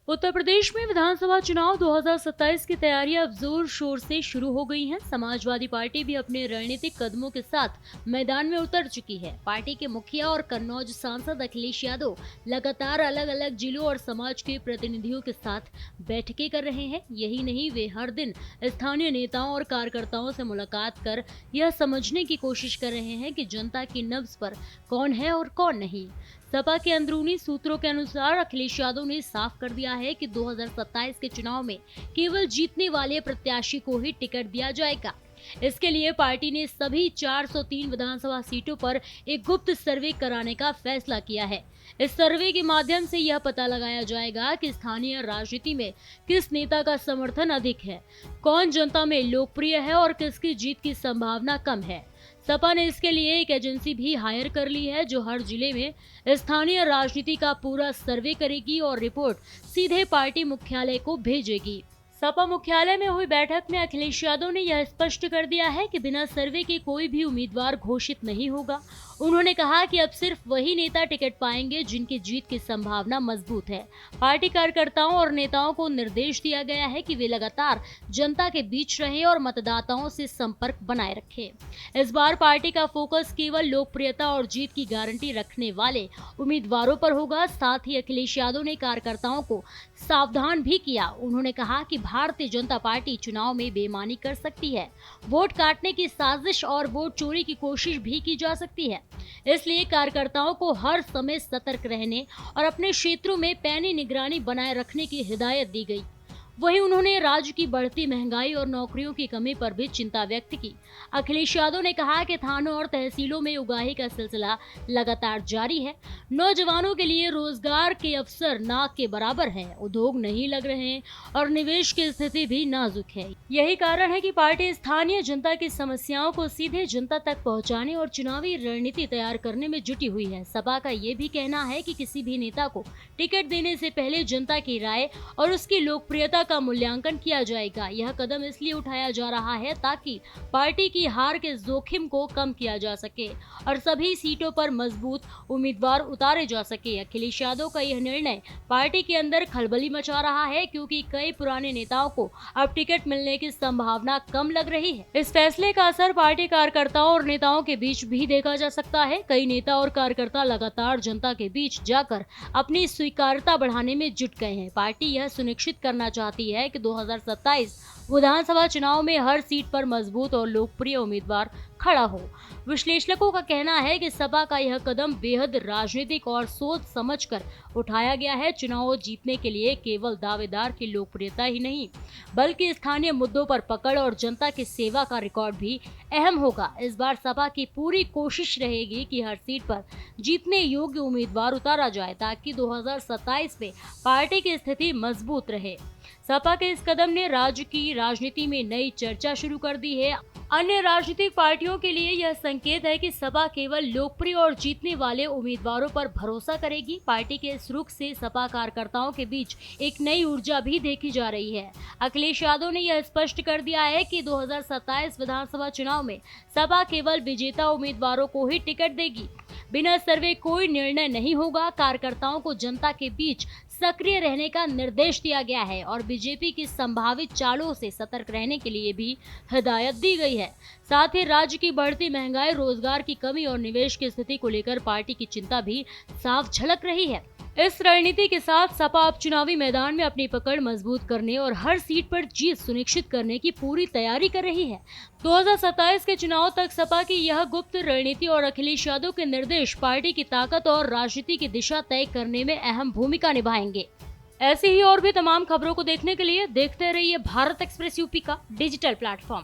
उत्तर प्रदेश में विधानसभा चुनाव 2027 की तैयारियां अब जोर शोर से शुरू हो गई हैं। समाजवादी पार्टी भी अपने रणनीतिक कदमों के साथ मैदान में उतर चुकी है। पार्टी के मुखिया और कन्नौज सांसद अखिलेश यादव लगातार अलग अलग जिलों और समाज के प्रतिनिधियों के साथ बैठकें कर रहे हैं। यही नहीं, वे हर दिन स्थानीय नेताओं और कार्यकर्ताओं से मुलाकात कर यह समझने की कोशिश कर रहे हैं कि जनता की नब्ज पर कौन है और कौन नहीं। सपा के अंदरूनी सूत्रों के अनुसार अखिलेश यादव ने साफ कर दिया है कि 2027 के चुनाव में केवल जीतने वाले प्रत्याशी को ही टिकट दिया जाएगा। इसके लिए पार्टी ने सभी 403 विधानसभा सीटों पर एक गुप्त सर्वे कराने का फैसला किया है। इस सर्वे के माध्यम से यह पता लगाया जाएगा कि स्थानीय राजनीति में किस नेता का समर्थन अधिक है, कौन जनता में लोकप्रिय है और किसकी जीत की संभावना कम है। सपा ने इसके लिए एक एजेंसी भी हायर कर ली है जो हर जिले में स्थानीय राजनीति का पूरा सर्वे करेगी और रिपोर्ट सीधे पार्टी मुख्यालय को भेजेगी। सपा मुख्यालय में हुई बैठक में अखिलेश यादव ने यह स्पष्ट कर दिया है कि बिना सर्वे के कोई भी उम्मीदवार घोषित नहीं होगा। उन्होंने कहा कि अब सिर्फ वही नेता टिकट पाएंगे जिनकी जीत की संभावना मजबूत है। पार्टी कार्यकर्ताओं और नेताओं को निर्देश दिया गया है कि वे लगातार जनता के बीच रहें और मतदाताओं से संपर्क बनाए रखें। इस बार पार्टी का फोकस केवल लोकप्रियता और जीत की गारंटी रखने वाले उम्मीदवारों पर होगा। साथ ही अखिलेश यादव ने कार्यकर्ताओं को सावधान भी किया। उन्होंने कहा कि भारतीय जनता पार्टी चुनाव में बेईमानी कर सकती है, वोट काटने की साजिश और वोट चोरी की कोशिश भी की जा सकती है। इसलिए कार्यकर्ताओं को हर समय सतर्क रहने और अपने क्षेत्रों में पैनी निगरानी बनाए रखने की हिदायत दी गई। वहीं उन्होंने राज्य की बढ़ती महंगाई और नौकरियों की कमी पर भी चिंता व्यक्त की। अखिलेश यादव ने कहा कि थानों और तहसीलों में उगाही का सिलसिला लगातार जारी है। नौजवानों के लिए रोजगार के अवसर नाक के बराबर हैं, उद्योग नहीं लग रहे हैं और निवेश की स्थिति भी नाजुक है। यही कारण है कि पार्टी स्थानीय जनता की समस्याओं को सीधे जनता तक पहुंचाने और चुनावी रणनीति तैयार करने में जुटी हुई है। सपा का ये भी कहना है कि किसी भी नेता को टिकट देने से पहले जनता की राय और उसकी लोकप्रियता का मूल्यांकन किया जाएगा। यह कदम इसलिए उठाया जा रहा है ताकि पार्टी की हार के जोखिम को कम किया जा सके और सभी सीटों पर मजबूत उम्मीदवार उतारे जा सके। अखिलेश यादव का यह निर्णय पार्टी के अंदर खलबली मचा रहा है क्योंकि कई पुराने नेताओं को अब टिकट मिलने की संभावना कम लग रही है। इस फैसले का असर पार्टी कार्यकर्ताओं और नेताओं के बीच भी देखा जा सकता है। कई नेता और कार्यकर्ता लगातार जनता के बीच जाकर अपनी स्वीकार्यता बढ़ाने में जुट गए हैं। पार्टी यह सुनिश्चित करना चाहती है कि 2027 विधानसभा चुनाव में हर सीट पर मजबूत और लोकप्रिय उम्मीदवार खड़ा हो। विश्लेषकों का कहना है कि सपा का यह कदम बेहद राजनीतिक और सोच समझकर उठाया गया है। चुनाव जीतने के लिए केवल दावेदार की लोकप्रियता ही नहीं बल्कि स्थानीय मुद्दों पर पकड़ और जनता की सेवा का रिकॉर्ड भी अहम होगा। इस बार सपा की पूरी कोशिश रहेगी कि हर सीट पर जीतने योग्य उम्मीदवार उतारा जाए ताकि 2027 में पार्टी की स्थिति मजबूत रहे। सपा के इस कदम ने राज्य की राजनीति में नई चर्चा शुरू कर दी है। अन्य राजनीतिक पार्टियों के लिए यह संकेत है कि सपा केवल लोकप्रिय और जीतने वाले उम्मीदवारों पर भरोसा करेगी। पार्टी के इस रुख से सपा कार्यकर्ताओं के बीच एक नई ऊर्जा भी देखी जा रही है। अखिलेश यादव ने यह स्पष्ट कर दिया है कि 2027 विधानसभा चुनाव में सपा केवल विजेता उम्मीदवारों को ही टिकट देगी। बिना सर्वे कोई निर्णय नहीं होगा। कार्यकर्ताओं को जनता के बीच सक्रिय रहने का निर्देश दिया गया है और बीजेपी की संभावित चालों से सतर्क रहने के लिए भी हिदायत दी गई है। साथ ही राज्य की बढ़ती महंगाई, रोजगार की कमी और निवेश की स्थिति को लेकर पार्टी की चिंता भी साफ झलक रही है। इस रणनीति के साथ सपा अब चुनावी मैदान में अपनी पकड़ मजबूत करने और हर सीट पर जीत सुनिश्चित करने की पूरी तैयारी कर रही है। 2027 के चुनाव तक सपा की यह गुप्त रणनीति और अखिलेश यादव के निर्देश पार्टी की ताकत और राजनीति की दिशा तय करने में अहम भूमिका निभाएंगे। ऐसी ही और भी तमाम खबरों को देखने के लिए देखते रहिए भारत एक्सप्रेस यूपी का डिजिटल प्लेटफॉर्म।